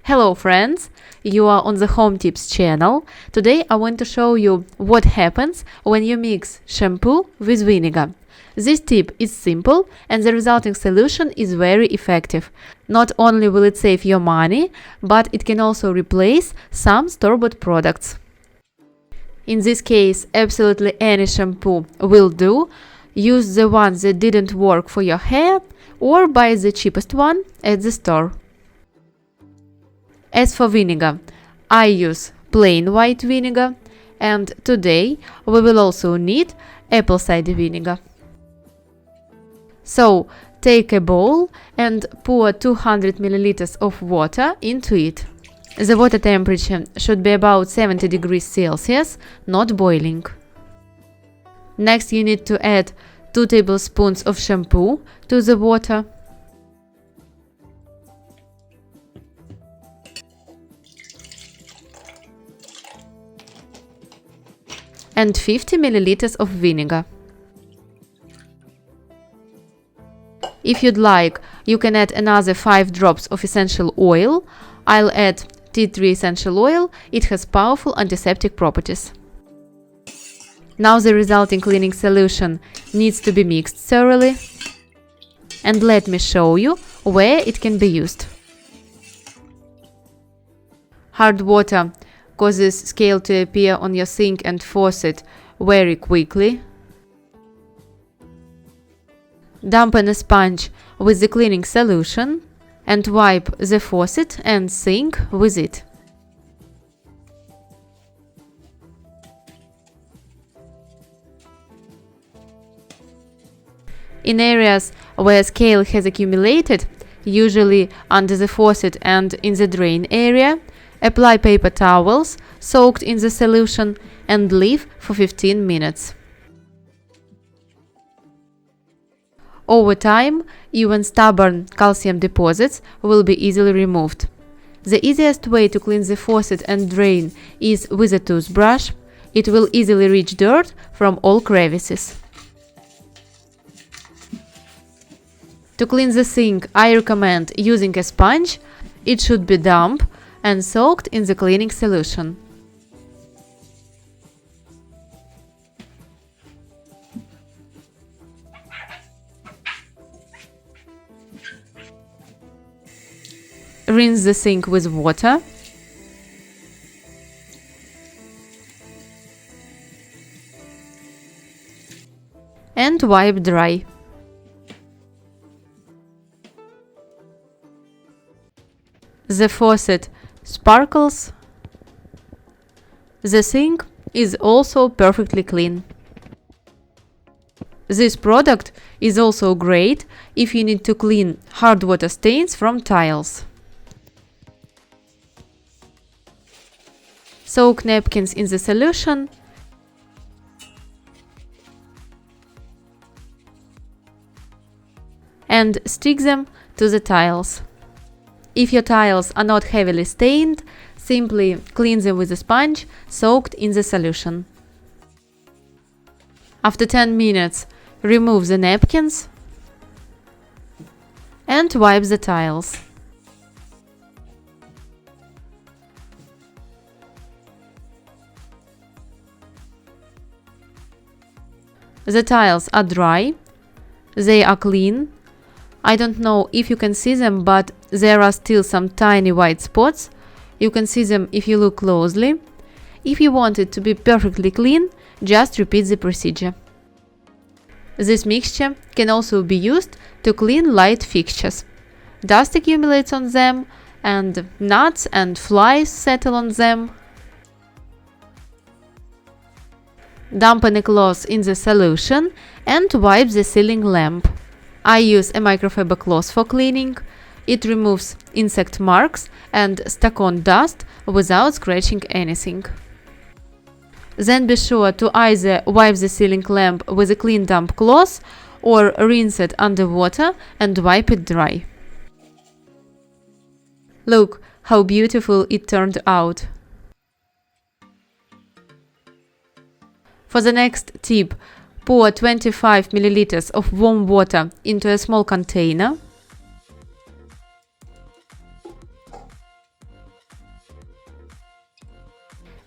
Hello friends, you are on the Home Tips channel. Today I want to show you what happens when you mix shampoo with vinegar. This tip is simple and the resulting solution is very effective. Not only will it save your money, but it can also replace some store-bought products. In this case, absolutely any shampoo will do. Use the one that didn't work for your hair or buy the cheapest one at the store. As for vinegar, I use plain white vinegar, and today we will also need apple cider vinegar. So take a bowl and pour 200 ml of water into it. The water temperature should be about 70 degrees Celsius, not boiling. Next you need to add 2 tablespoons of shampoo to the water. And 50 ml of vinegar. If you'd like, you can add another 5 drops of essential oil. I'll add tea tree essential oil, it has powerful antiseptic properties. Now the resulting cleaning solution needs to be mixed thoroughly. And let me show you where it can be used. Hard water causes scale to appear on your sink and faucet very quickly. Dampen a sponge with the cleaning solution and wipe the faucet and sink with it. In areas where scale has accumulated, usually under the faucet and in the drain area, apply paper towels soaked in the solution and leave for 15 minutes. Over time, even stubborn calcium deposits will be easily removed. The easiest way to clean the faucet and drain is with a toothbrush. It will easily reach dirt from all crevices. To clean the sink, I recommend using a sponge. It should be damp and soaked in the cleaning solution. Rinse the sink with water. And wipe dry. The faucet sparkles. The sink is also perfectly clean. This product is also great if you need to clean hard water stains from tiles. Soak napkins in the solution and stick them to the tiles. If your tiles are not heavily stained, simply clean them with a sponge soaked in the solution. After 10 minutes, remove the napkins and wipe the tiles. The tiles are dry, they are clean. I don't know if you can see them, but there are still some tiny white spots. You can see them if you look closely. If you want it to be perfectly clean, just repeat the procedure. This mixture can also be used to clean light fixtures. Dust accumulates on them, and nuts and flies settle on them. Dampen a cloth in the solution and wipe the ceiling lamp. I use a microfiber cloth for cleaning. It removes insect marks and stuck-on dust without scratching anything. Then be sure to either wipe the ceiling lamp with a clean damp cloth or rinse it under water and wipe it dry. Look how beautiful it turned out. For the next tip, pour 25 ml of warm water into a small container.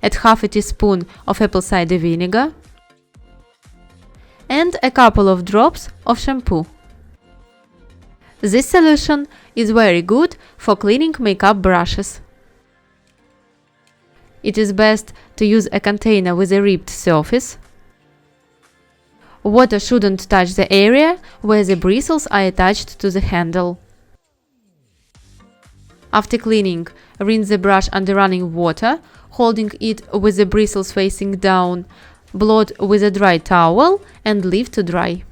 add half a teaspoon of apple cider vinegar, and a couple of drops of shampoo. This solution is very good for cleaning makeup brushes. It is best to use a container with a ribbed surface. Water shouldn't touch the area where the bristles are attached to the handle. After cleaning, rinse the brush under running water, holding it with the bristles facing down, blot with a dry towel and leave to dry.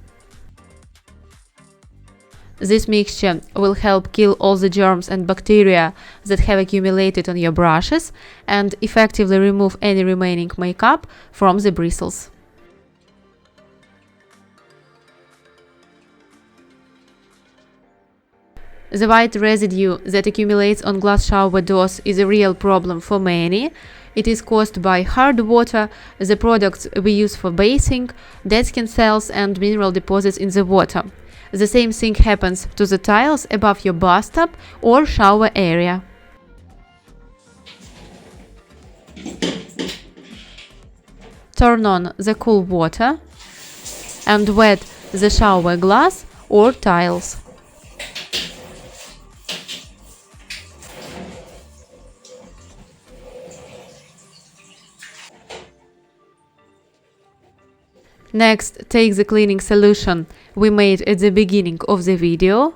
This mixture will help kill all the germs and bacteria that have accumulated on your brushes and effectively remove any remaining makeup from the bristles. The white residue that accumulates on glass shower doors is a real problem for many. It is caused by hard water, the products we use for bathing, dead skin cells and mineral deposits in the water. The same thing happens to the tiles above your bathtub or shower area. Turn on the cool water and wet the shower glass or tiles. Next, take the cleaning solution we made at the beginning of the video,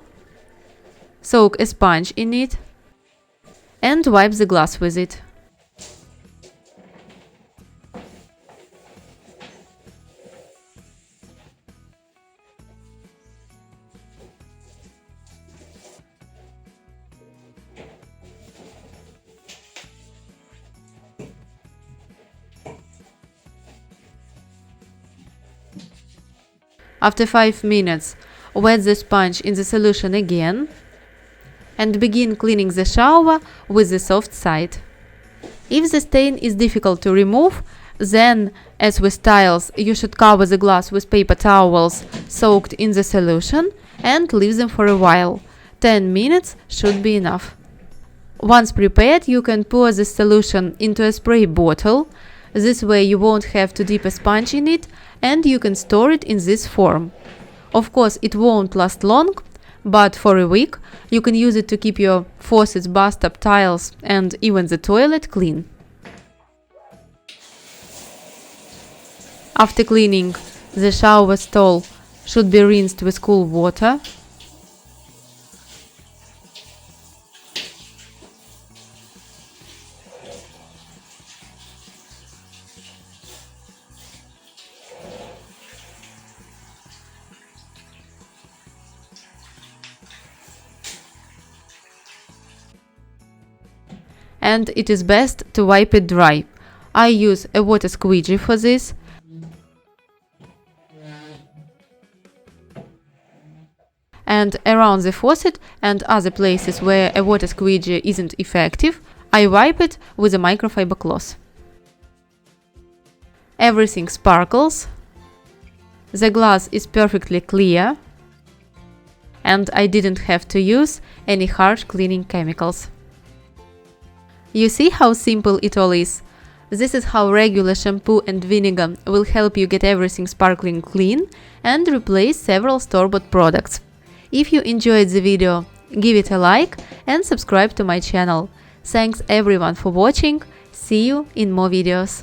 soak a sponge in it, and wipe the glass with it. After 5 minutes, wet the sponge in the solution again and begin cleaning the shower with the soft side. If the stain is difficult to remove, then, as with tiles, you should cover the glass with paper towels soaked in the solution and leave them for a while. 10 minutes should be enough. Once prepared, you can pour this solution into a spray bottle. This way you won't have to dip a sponge in it and you can store it in this form. Of course, it won't last long, but for a week you can use it to keep your faucets, bathtub, tiles and even the toilet clean. After cleaning, the shower stall should be rinsed with cool water. And it is best to wipe it dry. I use a water squeegee for this. And around the faucet and other places where a water squeegee isn't effective, I wipe it with a microfiber cloth. Everything sparkles. The glass is perfectly clear. And I didn't have to use any harsh cleaning chemicals. You see how simple it all is? This is how regular shampoo and vinegar will help you get everything sparkling clean and replace several store-bought products. If you enjoyed the video, give it a like and subscribe to my channel. Thanks everyone for watching. See you in more videos.